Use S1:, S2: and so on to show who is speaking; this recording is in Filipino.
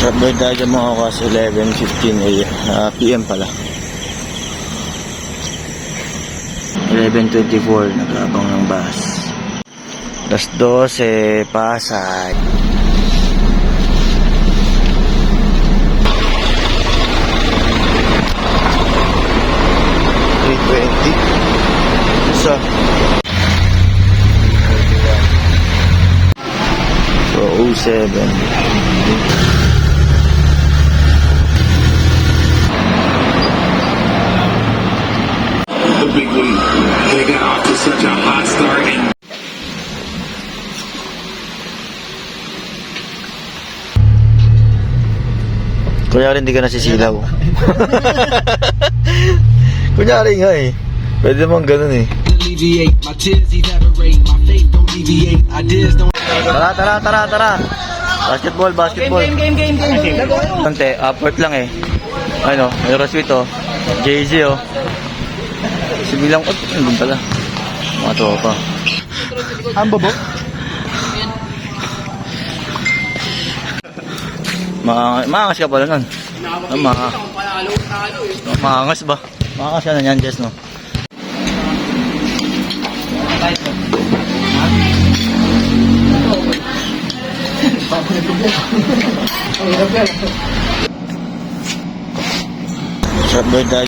S1: Subway tayo mga kas, 11:15 PM pala. 11:24, nag-aabang ng bus. Alas 12, Pasay. Isa. So, 07.
S2: The big lead. They got off to such a hot start and
S1: Kunyari hindi ka nasisilaw. Kunyari nga eh. Pwede naman ganun eh.
S2: alleviate my tears evaporate my faith don't deviate ideas don't
S1: Tara. Basketball. Game. Konti, upward lang eh. Ano, Aerosmith oh. Jay-Z oh. Si Bilang, nandun pala. Mga tropa.
S3: Ang bobo?
S1: Maangas ka pala nun. Maangas ba? Maangas ka na yan, Jess, no? Subway tayo.